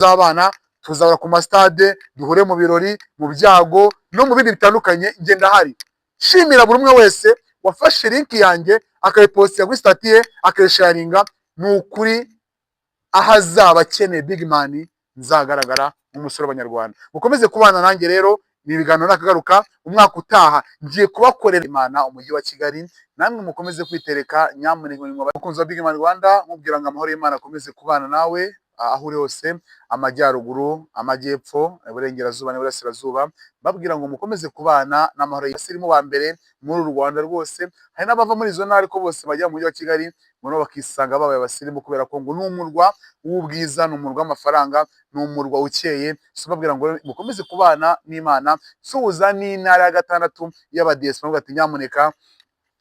z'abana, tuzahora ku masitade, duhure mu birori, mu byago no mu bindi bitandukanye. Njye ndahari. Shimira buri umwe wese wafashe link yanjye akayipostinga kuri stati ye akayisharinga. Ni ukuri aho azaba akeneye big man nzagaragara nk'umusore w'Abanyarwanda. Mukomeze kubana nanjye rero, ni ibiganiro nakagaruka. Umwaka utaha ngiye kubakorera Imana umujyi wa Kigali, namwe mukomeze kwitereka. Nyamuneka bakunzi wa Big Man Rwanda, mubwira ngo amahoro y'Imana akomeze kubana nawe aho uri hose, amajyaruguru, amajyepfo, iburengerazuba n'iburasirazuba. Babwira ngo mukomeze kubana n'amahoro y'Abasirimu ba mbere muri uru Rwanda rwose. Hari n'abava muri izo ntara ariko bose bajya mu mujyi wa Kigali, noneho bakisanga babaye Abasirimu kubera ko ngo ni umurwa w'ubwiza, ni umurwa w'amafaranga, ni umurwa ukeye. So babwira ngo mukomeze kubana n'Imana. Suhuza n'intara ya gatandatu y'abadiyesipora ati nyamuneka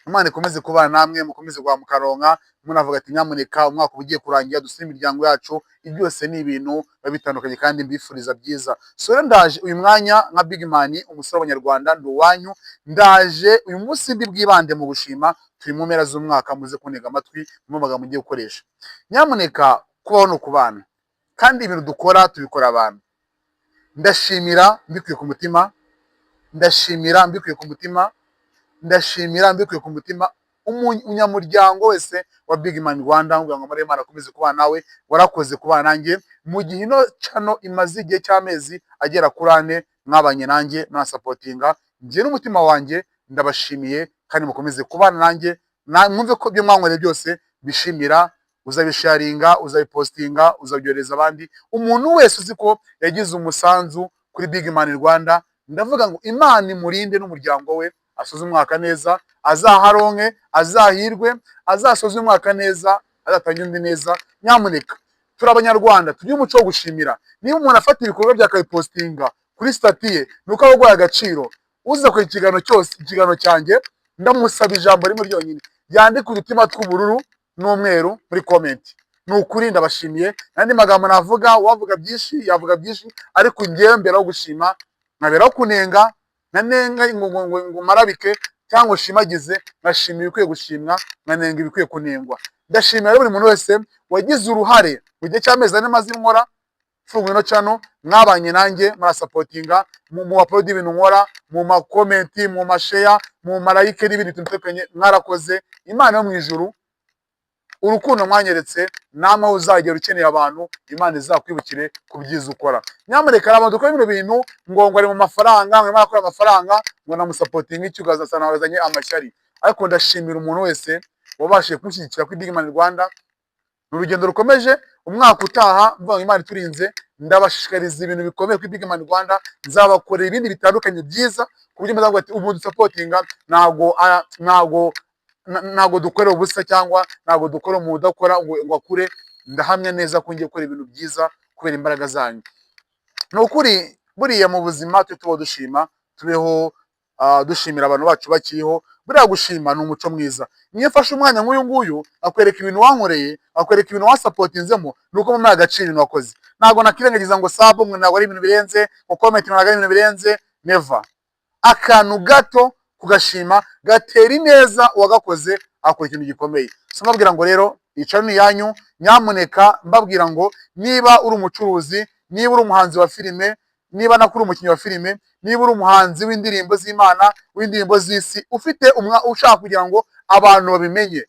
Imana ikomeze kubana namwe, mukomeze kwa mukaronka. Umuntu avuga ati nyamuneka umwaka ugiye kurangira, dusire imiryango yacu. Ibi byose ni ibintu biba bitandukanye kandi mbifuriza byiza. So rero ndaje uyu mwanya nka Big Man, umusore w'Abanyarwanda, ndi uwanyu. Ndaje uyu munsi ndi bwibande mu gushima. Turi mu mpera z'umwaka, muze kunega amatwi mu magambo mugiye gukoresha. Nyamuneka kubaho no kubana, kandi ibintu dukora tubikora abantu. Ndashimira mbikuye ku mutima, ndashimira mbikuye ku mutima, ndashimira mbikuye ku mutima umunyamuryango wese wa Big Man Rwanda. Ngo amahoro y'Imana akomeze kubana nawe. Warakoze kubana nanjye mu gihe ino channel imaze igihe cy'amezi agera kuri 4 mwabanye nanjye mwasapotinga. Njye n'umutima wanjye ndabashimiye, kandi mukomeze kubana nanjye. Mwumve ko byo mwankoreye byose bishimira. Uzabisharinga, uzabipostinga, uzabyohereza abandi. Umuntu wese uzi ko yagize umusanzu kuri Big Man Rwanda, ndavuga ngo Imana imurinde n'umuryango we, asoze umwaka neza, azaharonke, azahirwe, azasoze umwaka neza, azatangira undi neza. Nyamuneka turi Abanyarwanda, tujye umuco wo gushimira. Niba umuntu afata ibikorwa byakabipostinga kuri stati ye, nuko aba agwaye agaciro. Uza ku ikiganiro cyanjye, ndamusaba ijambo rimwe ryonyine, yandike udutima tw'ubururu n'umweru muri comment. Ni ukuri ndabashimiye. Nandi magambo navuga, wavuga byinshi yavuga byinshi, ariko ngiye mberaho gushima, nkaberaho kunenga. Nanenga ngo marabike cyangwa shimagize, ngashimira ibikwiye gushimwa, nkanenga ibikwiye kunengwa. Ndashimira buri muntu wese wagize uruhare mu gihe cy'amezi ane maze nkora fungu ino channel. Mwabanye nanjye murasapotinga, mu upload ibintu nkora, mu ma comment, mu ma share, mu like n'ibindi bitandukanye. Mwarakoze. Imana yo mu ijuru, urukundo mwanyeretse nama uzagera ukeneye abantu, Imana izakwibukire kubyiza ukora. Nyamuneka abantu dukora ibintu bintu ngo ari mu mafaranga, ngo makora amafaranga, ngo namusapotinga icyo ugazasana wazanye amashyari. Ariko ndashimira umuntu wese wabashije kunshyigikira kuri Big Man Rwanda. N'urugendo rukomeje. Umwaka utaha mvuga Imana iturinze, ndabashishikariza ibintu bikomeye kuri Big Man Rwanda. Nzabakorera ibindi bitandukanye byiza ku buryo mbazavuga ati ubu dusapotinga ntago dukorera ubusa, cyangwa ntago dukora umuntu udakora ngo akure. Ndahamya neza ko ngiye gukora ibintu byiza kubera imbaraga zanyu. Ni ukuri buriya mu buzima tujye tubaho dushima, tubeho dushimira abantu bacu bakiriho. Buriya gushima ni umuco mwiza. Niyo ufashe umwanya nk'uyu nguyu akwereka ibintu wankoreye, akwereka ibintu wasapotinzemo, nuko mu agaciro ibintu wakoze. Ntago nakirengagiza ngo sabo ngo ntago ari ibintu birenze, ngo comment ntago ari ibintu birenze. Never. Akantu gato kugashima gatera ineza uwagakoze akora ikintu gikomeye. So mbabwira ngo rero icyo ni yanyu. Nyamuneka mbabwira ngo niba uri umucuruzi, niba uri umuhanzi wa filime, niba nakuri umukinnyi wa filime, niba uri umuhanzi w'indirimbo z'Imana, w'indirimbo z'isi, ufite ushaka kugira ngo abantu babimenye,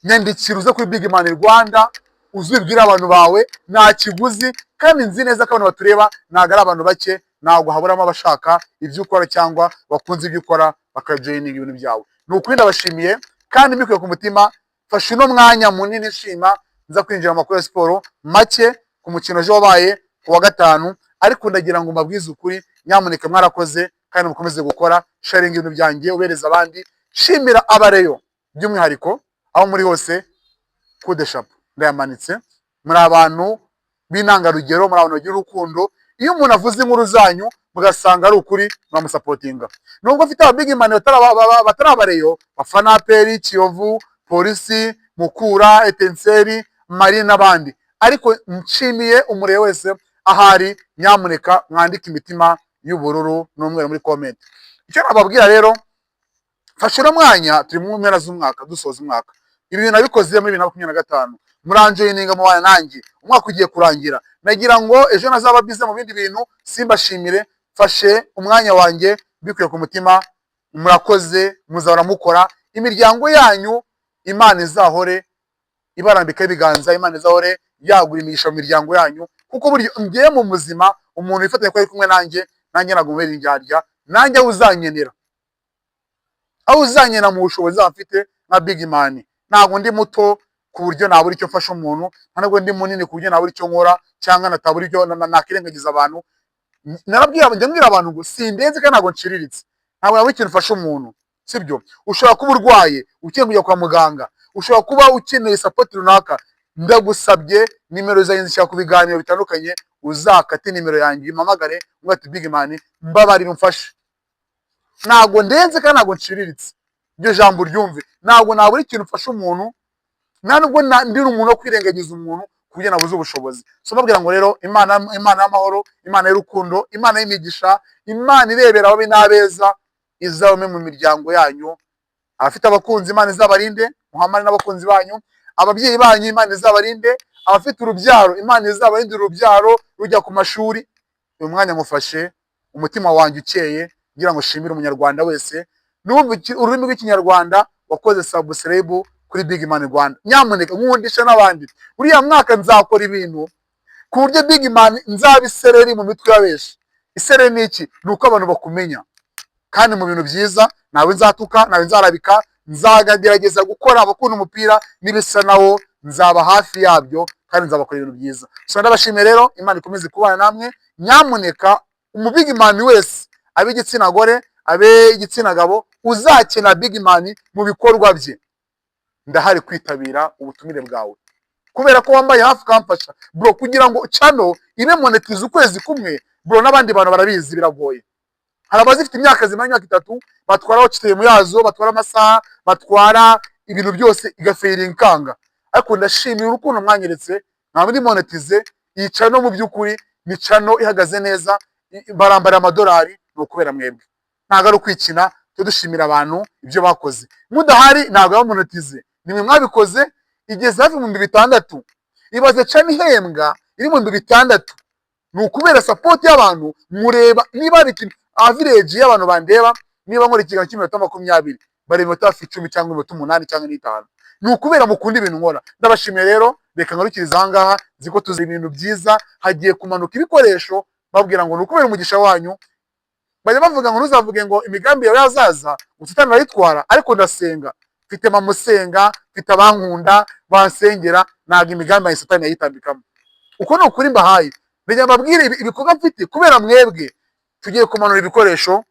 nyandikira uze kuri Big Man Rwanda, uzibwira abantu bawe, nta kiguzi. Kandi nzi neza ko abantu batureba ntago ari abantu bake, ntago haburamo abashaka ibyo ukora cyangwa bakunze ibyo ukora bakajoyininga ibintu byawe. Ni ukuri ndabashimiye, kandi mbikuye ku mutima. Fashe uno mwanya munini nshima, nza kwinjira mu makuru ya siporo make ku mukino ejo wabaye ku wa gatanu. Ariko ndagira ngo mbabwize ukuri, nyamuneka mwarakoze, kandi mukomeze gukora sharing ibintu byanjye ubereza abandi. Shimira abareyo by'umwihariko aho muri hose. Kude shapo ndayamanitse. Muri abantu b'intangarugero, muri abantu bagira urukundo. Iyo umuntu avuze inkuru zanyu mugasanga ari ukuri, muramusapotinga. Nubwo afite aba Big Man batarabareyo, bafana APR, Kiyovu, Polisi, Mukura, Etenseri, Marine n'abandi, ariko nshimiye umureye wese ahari. Nyamuneka mwandike imitima y'ubururu n'umweru muri comment. Icyo nababwira rero, fashe uno mwanya, turi mu mpera z'umwaka, dusoza umwaka. Ibi bintu nabikoze muri 2025. muranjoyininga mubana nanjye, umwaka ugiye kurangira, nagira ngo ejo nazaba bize mu bindi bintu simbashimire, fashe umwanya wanjye mbikuye ku mutima, murakoze, muzahora mukora, imiryango yanyu Imana izahore ibarambika ibiganza, Imana izahore yagura imigisha mu miryango yanyu, kuko buryo ngiye mu muzima umuntu wifatanya ko ari kumwe nanjye ntabwo mubera indyarya, nanjye aho uzanyenera mu bushobozi afite nka Big Man. Ntabwo ndi muto ku buryo nabura icyo mfasha umuntu, ntabwo ndi munini ku buryo nabura icyo nkora cyangwa natabura icyo nakirengagiza abantu. Njya mbwira abantu ngo sindenze kandi ntabwo nciriritse, ntabwo nabura ikintu mfasha umuntu, sibyo? Ushobora kuba urwaye ukeneye kujya kwa muganga, ushobora kuba ukeneye support runaka, ndagusabye nimero zanjye zishyira ku biganiro bitandukanye, uzakate nimero yanjye impamagare ngo ati Big Man mbabarira umfashe. Ntabwo ndenze kandi ntabwo nciriritse, iryo jambo ryumve, ntabwo nabura ikintu mfasha umuntu, nta nubwo ndi umuntu wo kwirengagiza umuntu ku buryo nabuze ubushobozi. So mbabwira ngo rero Imana y'amahoro, Imana y'urukundo, Imana y'imigisha, Imana irebera ababi n'abeza, izabame mu miryango yanyu. Abafite abakunzi Imana izabarinde, muhamane n'abakunzi banyu. Ababyeyi banyu Imana izabarinde, abafite urubyaro Imana izabarinde urubyaro rujya ku mashuri. Uyu mwanya mufashe umutima wanjye ukeye ngira ngo shimire umunyarwanda wese numva ururimi rw'ikinyarwanda wakoze subscribe kuri Big Man Rwanda. Nyamuneka nkundisha n'abandi, uriya mwaka nzakora ibintu ku buryo Big Man nzabisereri mu mitwe y'abeshi. Isereri ni iki? Ni uko abantu bakumenya, kandi mu bintu byiza nawe nzatuka, nawe nzarabika, nzagerageza gukora abakunda umupira n'ibisa nawo, nzaba hafi yabyo kandi nzabakora ibintu byiza. So ndabashimiye rero, Imana ikomeze kubana namwe. Nyamuneka umu Big Man wese, abe igitsina gore, abe igitsina gabo, uzakina Big Man mu bikorwa bye, ndahari kwitabira ubutumire bwawe, kubera ko wambaye hafi kamfasha bro, kugira ngo channel ibe monetize ukwezi kumwe bro. N'abandi bantu barabizi biragoye, hari abazifite imyaka zimara imyaka 3 batwara wakiteye mu yazo, batwara amasaha, batwara ibintu byose igafeiringa kanga. Ariko ndashimira urukundo mwanyeretse, ntabwo ndi monetize iyi channel. Mu by'ukuri ni channel ihagaze neza, barambara amadolari, no kubera mwebwe, ntabwo ari ukwikina. Dushimira abantu ibyo bakoze, mudahari ntabwo bamonetize, nimwe mwabikoze. Igeze hafi mu 600, ibaze channel ihembwa iri mu 600, ni ukubera support y'abantu. Mureba niba ari average y'abantu bandeba, niba nkora ikiganiro cy'iminota 20 bari mu minota 10 cyangwa iminota 8 cyangwa 5, ni ukubera mukunda ibintu nkora. Ndabashimiye rero, reka ngarukiriza aha ngaha, ziko tuzi ibintu byiza. Hagiye kumanuka ibikoresho, babwira ngo ni ukubera umugisha wanyu. Bajya bavuga ngo ntuzavuge ngo imigambi yawe yazaza utitana arayitwara, ariko ndasenga, mfite mamusenga, mfite abankunda bansengera, ntabwo imigambi ya Satani yayitambikamo. Uko ni ukuri mbahaye, njya mbabwira ibikorwa mfite kubera mwebwe. Tugiye kumanura ibikoresho,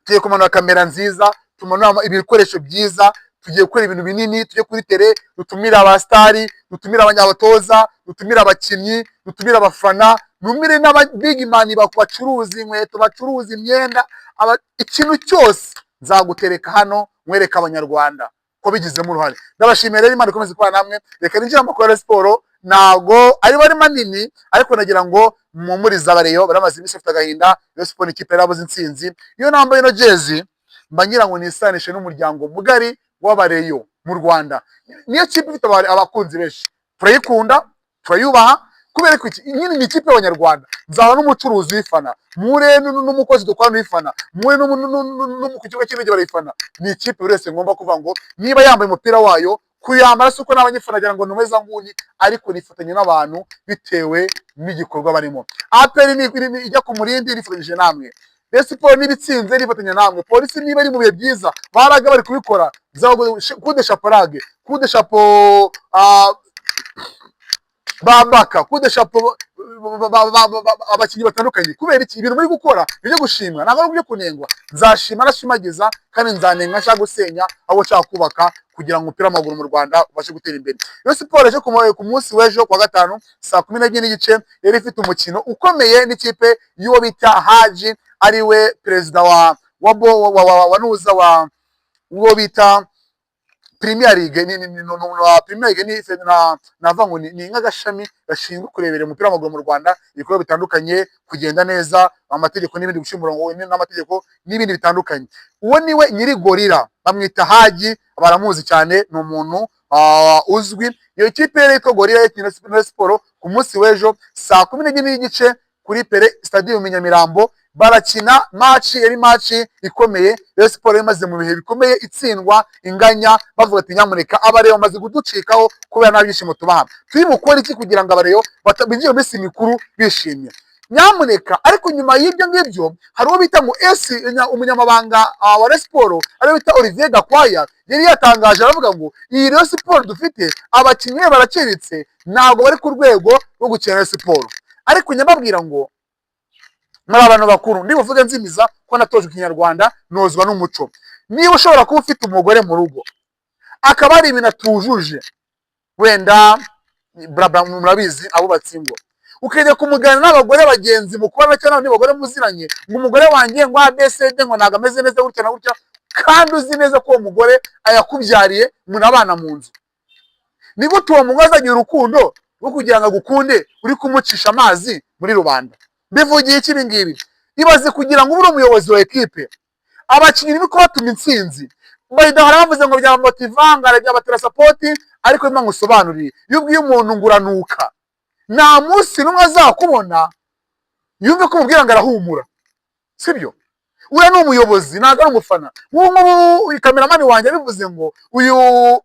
tugiye kumanura kamera nziza, tumanura ibikoresho byiza, tugiye gukora ibintu binini, tujye kuri tele, dutumira abastari, dutumira abanyabatoza, dutumira abakinnyi, dutumira abafana, numire n'aba Big Man bacuruza inkweto, bacuruza imyenda, ikintu cyose nzagutereka hano, mwereka abanyarwanda ko bigizemo uruhare. Ndabashimiye rero, Imana ikomeze kubana namwe. Reka ninjira amakuru ya siporo, ntago ari bari manini, ariko nagira ngo mumuriza abareyo baramaze iminsi bafite agahinda. Iyo siporo ikipe yarabuze intsinzi, iyo nambaye ino jezi mba ngira ngo nisanishe n'umuryango mugari w'abareyo mu Rwanda. Niyo kipe ifite abakunzi benshi, turayikunda, turayubaha, kubera ko nyine ni ikipe y'abanyarwanda. Nzaba n'umucuruzi w'ifana, mure n'umukozi dukorana w'ifana, mure no ku kigo cy'indege barayifana. Ni ikipe buri wese ngomba kuvuga ngo niba yambaye umupira wayo, kuyambara si uko n'abanyifana agira ngo numeze nguni, ariko nifatanye n'abantu bitewe n'igikorwa barimo. APR ijya ku murindi rifatanyije namwe, Rayon Sports n'ibitsinze rifatanya namwe, polisi niba ari mu bihe byiza baraga bari kubikora, kudesha parage, kudesha po babaka, kudesha po abakinnyi batandukanye. Kubera iki ibintu muri gukora byo gushimwa, ntabwo ari byo kunengwa. Nzashima nashimagiza, kandi nzanenga nshaka gusenya abo nshaka kubaka, kugira ngo umupira w'amaguru mu Rwanda ubashe gutera imbere. Rayon Sports ejo ku munsi w'ejo kwa gatanu saa 12:30 yari ifite umukino ukomeye n'ikipe y'uwo bita Haji, ariwe perezida wa nuza wa uwo bita Premier League. Premier League ni navango ni nk'agashami gashinzwe kurebera umupira w'amaguru mu Rwanda, ibikorwa bitandukanye, kugenda neza, amategeko n'ibindi, gushira umurongo n'amategeko n'ibindi bitandukanye. Uwo niwe nyiri gorira, bamwita Haji, baramuzi cyane. Ni umuntu uzwi. Iyo kipe rero yitwa Gorilla yakina na Siporo ku munsi w'ejo saa 12 n'igice kuri Pele Stadium Nyamirambo. Barakina match, yari match ikomeye. Rayon Sport imaze mu bihe bikomeye itsindwa inganya, bavuga ati nyamuneka abareyo bamaze kuducikaho kubera nabishimo tubaha. Turi mukora iki kugira ngo abareyo batabinjiye mu minsi mikuru bishimye nyamuneka. Ariko nyuma y'ibyo ngibyo hari uwo bita ngo umunyamabanga wa Rayon Sport ari bita Olivier Gakwaya, yari yatangaje aravuga ngo iyi Rayon Sport dufite abakinnyi baraciritse, ntabwo bari ku rwego rwo gukina Rayon Sport. Ariko nyababwira ngo muri abantu bakuru ndi buvuge nzimiza ko natoje Kinyarwanda nozwa n'umuco. Niba ushobora kuba ufite umugore mu rugo akaba ari ibintu atujuje, wenda murabizi abo batsingo, ukajya kumugana n'abagore bagenzi mukubana cyangwa n'abagore muziranye ngo umugore wanjye ngo ABCD ngo ntago ameze neza gutya na gutya, kandi uzi neza ko uwo mugore ayakubyariye munabana mu nzu, ni gute uwo mugore azagira urukundo rwo kugira ngo agukunde uri kumucisha amazi muri rubanda? Bivugiye iki ibi ngibi? Ibaze kugira ngo ube umuyobozi wa ekipe, abakinnyi niko batuma intsinzi, bayidahora bavuze ngo bya motivanga bya batera support, ariko imana usobanuriye iyo ubwiye umuntu nguranuka nta munsi n'umwe azakubona yumve ko umubwira ngo arahumura, sibyo? Uriya ni umuyobozi, ntabwo ari umufana. Nk'ubu kameramani wanjye bivuze ngo uyu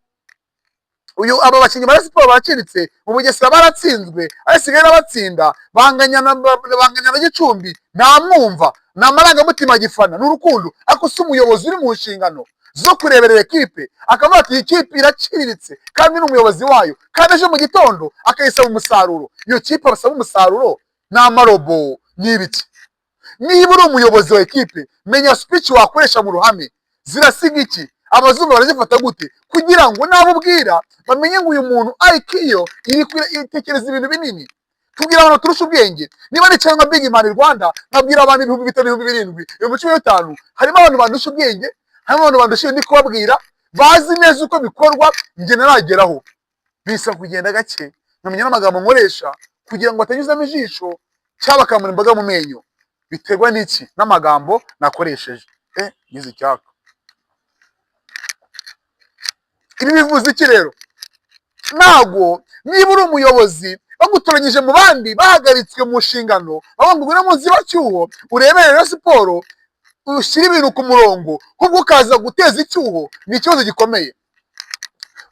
aba bakinnyi ba Siporo baciritse mu Bugesera baratsinzwe, asigaye n'abatsinda banganya na Gicumbi, namwumva na marangamutima gifana n'urukundo. Ariko si umuyobozi uri mu nshingano zo kureberera ekipe akavuga ati ikipe iraciriritse kandi n'umuyobozi wayo, kandi ejo mu gitondo akayisaba umusaruro. Iyo kipe abasaba umusaruro ni amarobo n'ibiki. Niba uri umuyobozi wa ekipe, menya speech wakoresha mu ruhame zirasiga iki, abazungu barazifata gute, kugira ngo nabo ubwira bamenye ngo uyu muntu IQ itekereza ibintu binini. Tubwira abantu turusha ubwenge. Niba ni cyangwa Big Man Rwanda nkabwira abantu 5,000, 7,000, harimo abantu bandusha ubwenge, harimo abantu bandusha ndi kubabwira bazi neza uko bikorwa, nge narageraho. Bisa kugenda gake nkamenya n'amagambo nkoresha kugira ngo atanyuzamo ijisho cyaba kamura imbaga mu menyo. Biterwa n'iki? N'amagambo nakoresheje. Ngize icyaka. Ibi bivuze iki rero? Ntago niba uri umuyobozi bagutoranyije mu bandi bahagaritswe mu nshingano, bavuga ngo uri mu zibacyuho urebere Rayon Sport ushyira ibintu ku murongo, ahubwo ukaza guteza icyuho, ni ikibazo gikomeye.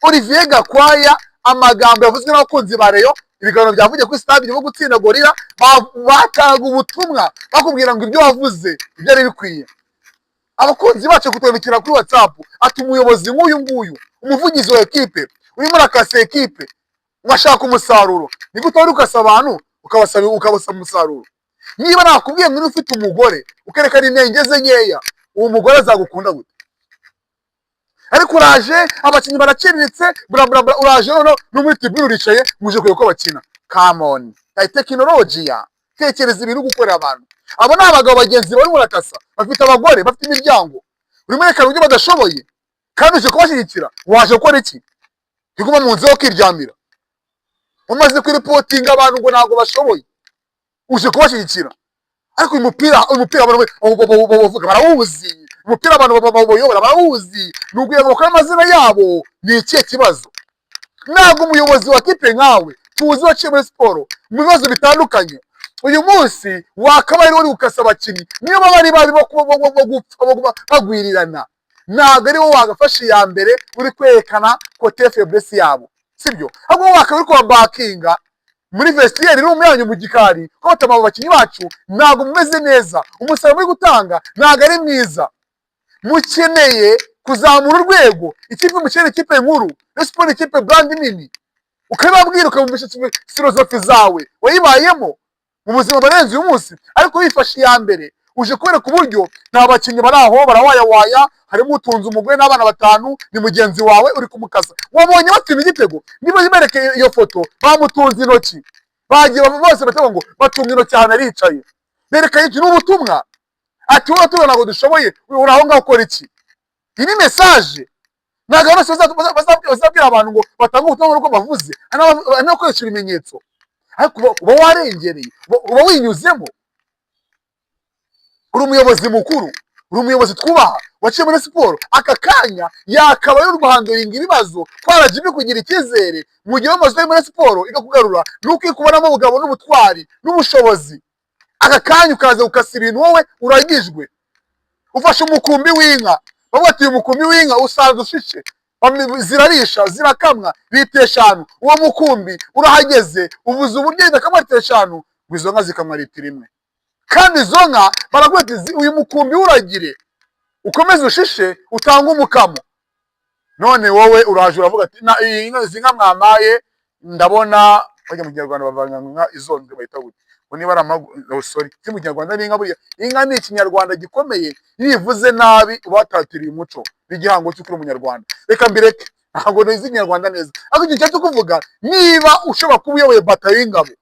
Olivier Gakwaya amagambo yavuzwe n'abakunzi ba Rayon, ibiganiro byavugiye kuri stade byo gutsinda Gorilla, batanga ubutumwa bakubwira ngo ibyo wavuze ibyo ari bikwiye. Abakunzi bacu kutwandikira kuri WhatsApp ati umuyobozi nk'uyu nguyu, umuvugizi wa ekipe urimo rakase ekipe ngashaka umusaruro, ni gute wari ukasaba abantu ukabasaba umusaruro? Niba nakubwiye ngo ufite umugore ukerekana intenge ze nkeya, uwo mugore azagukunda gute? Ariko uraje abakinnyi baraciriritse uraje no muri tribune uricaye muje kuye ko bakina. Come on, tekinolojiya, tekereza ibintu gukorera abantu. Abo ni abagabo bagenzi bari murakasa, bafite abagore, bafite imiryango, urimo rekana uburyo badashoboye, kandi uje kubashyigikira. Waje gukora iki? Iguma mu nzu yo kwiryamira, umaze kuripotinga abantu ngo ntabwo bashoboye, uje kubashyigikira. Ariko uyu mupira abantu bavuga barawuzi, umupira abantu bayobora barawuzi, nuguye ngo bakora amazina yabo. Ni ikihe kibazo? Ntabwo umuyobozi wa kipe nkawe tuzi waciye muri siporo mu bibazo bitandukanye, uyu munsi wakabaye uri gukasa abakinnyi niyo bari bagwirirana, ntabwo ari wowe wagafasha iya mbere uri kwerekana kote faiblesse yabo, sibyo? Ahubwo wakabaye uri kubabakinga muri vestiaire room yanyu mu gikari ko batama abakinnyi bacu ntabwo mumeze neza, umusaruro muri gutanga ntabwo ari mwiza. Mukeneye kuzamura urwego, ikipe mukeneye ikipe nkuru, Sport ikipe brand nini, ukababwira ukabumisha philosophy zawe wayibayemo mu buzima barenze uyu munsi. Ariko wifashe iya mbere uje kwereka uburyo nta bakinnyi bari aho barawayawaya, harimo utunze umugore n'abana 5, ni mugenzi wawe uri kumukasa. Wabonye batsinda igitego, niba zimereke iyo foto bamutunze intoki, bagiye bose batego ngo batunga intoki ahantu aricaye, bereka iki n'ubutumwa ati wowe tubona ngo dushoboye, uri aho ngaho ukora iki? Iyi ni message. Ntabwo bazabwira abantu ngo batanga ubutumwa uko bavuze, no koresha ibimenyetso. Ariko uba warengereye, uba winyuzemo. Uri umuyobozi mukuru, uri umuyobozi twubaha waciye muri siporo, aka kanya yakaba y'u Rwanda ringa ibibazo twaraje kugira icyizere mu gihe wamaze muri siporo ikakugarura nuko ikubonamo ubugabo n'ubutwari n'ubushobozi, aka kanya ukaza ukasa ibintu wowe uragijwe. Ufashe umukumbi w'inka, bavuga ati uyu mukumbi w'inka usanzwe ushishe, zirarisha zirakamwa litiro 5, uwo mukumbi urahageze uvuze uburyo idakamwa litiro 5, ngo izo nka zikamwa litiro 1. Kandi izo nka baravuga ati uyu mukumbi uragire ukomeze ushishe utanga umukamo. None wowe uraje uravuga ati izi nka mwamaye ndabona bajya mu Kinyarwanda bavanga nka izo nka bayita gute, ngo niba ari sorry si mu Kinyarwanda n'inka buriya inka ni Ikinyarwanda gikomeye, yivuze nabi ubatatiriye umuco n'igihango cy'ukuri umunyarwanda. Reka mbireke ntabwo nizi Ikinyarwanda neza, ariko igihe cyo kuvuga niba ushobora kuba uyoboye batayo y'ingabo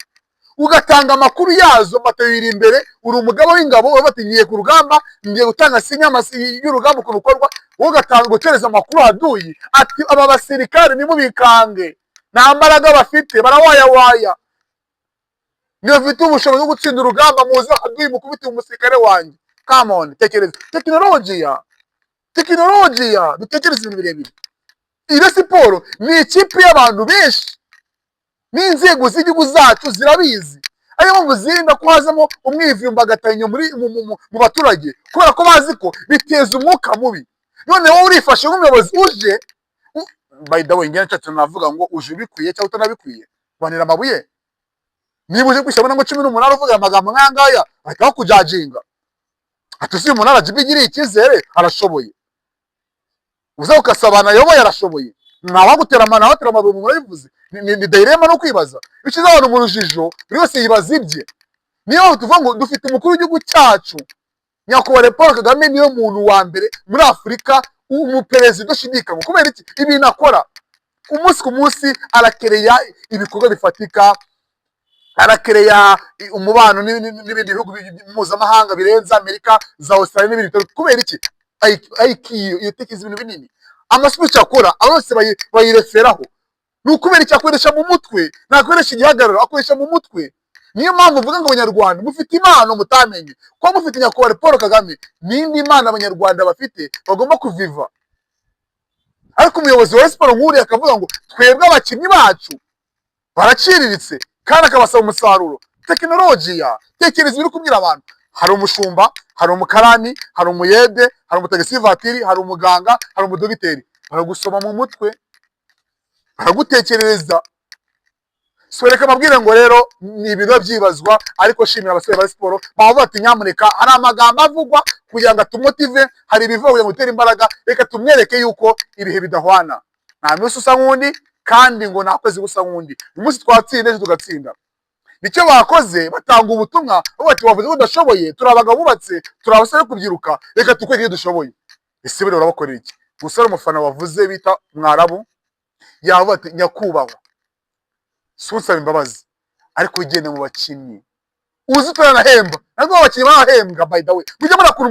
ugatanga amakuru yazo, batayo iri imbere, uri umugabo w'ingabo wowe batinyiye ku rugamba, ngiye gutanga sinyama y'urugamba ukuntu ukorwa, wowe ugatanga gutereza amakuru haduyi ati aba basirikare nimubikange nta mbaraga bafite barawayawaya, niyo bafite ubushobozi bwo gutsinda urugamba muze haduyi mukubite umusirikare wanjye. Come on, tekereza tekinolojiya dutekereza ibintu birebire. Iyo siporo ni ikipe y'abantu benshi n'inzego z'igihugu zacu zirabizi, ariyo mpamvu zirinda ko hazamo umwivumbagatanya mu baturage kubera ko bazi ko biteza umwuka mubi. None wowe urifashe nk'umuyobozi uje by the way ngene cyacu navuga ngo uje ubikwiye cyangwa utanabikwiye banira amabuye. Niba uje kwishabona ngo 18 uvuga amagambo nk'angaya bahita bakujajinga ati uzi umuntu arajibigiriye icyizere arashoboye, uza ukasabana yoboye arashoboye, ntawagutera amana watera amabuye murabivuze ni dairema no kwibaza bikiza abantu mu rujijo buri wese yibaza ibye. Niyo tuvuga ngo dufite umukuru w'igihugu cyacu nyakubahwa Paul Kagame, niyo muntu wa mbere muri Afurika umuperezida ushidikanywa kubera iki ibintu akora umunsi ku munsi, arakereya ibikorwa bifatika, arakereya umubano n'ibindi bihugu mpuzamahanga birenze Amerika za Australia n'ibindi. Kubera iki iyo tekiza ibintu binini amasubico akora abose bayireferaho, nukubera iki akoresha mu mutwe, nakoresha igihagararo akoresha mu mutwe. Niyo mpamvu uvuga ngo abanyarwanda mufite impano mutamenye ko mufite nyakubahwa Paul Kagame, n'indi impano abanyarwanda bafite bagomba kuviva. Ariko umuyobozi wa siporo nk'uriya akavuga ngo twebwe abakinnyi bacu baraciriritse kandi akabasaba umusaruro. Tekinolojiya, tekereza ibiri kubwira abantu. Hari umushumba, hari umukarani, hari umuyede, hari umutagisi vatiri, hari umuganga, hari umudogiteri, baragusoma mu mutwe baragutekerereza. So reka mabwire ngo rero ni ibintu byibazwa, ariko shimira abasore ba siporo bavuga ati nyamuneka hari amagambo avugwa kugira ngo atumotive, hari ibivuga kugira ngo utere imbaraga, reka tumwereke yuko ibihe bidahwana, nta munsi usa nk'undi kandi ngo nta kwezi gusa nk'undi. Umunsi twatsinda ejo tugatsinda. Nicyo bakoze batanga ubutumwa bavuga ati wavuze ko udashoboye, turabaga bubatse, turabasaba kubyiruka, reka tukwereke iyo dushoboye. Ese bero urabakorera iki? Musore umufana wavuze bita Mwarabu yavuga ati nyakubahwa sunsaba imbabazi ariko ugende mu bakinnyi uzi turanahemba, ntabwo abakinnyi barahembwa by the way, mujye murakura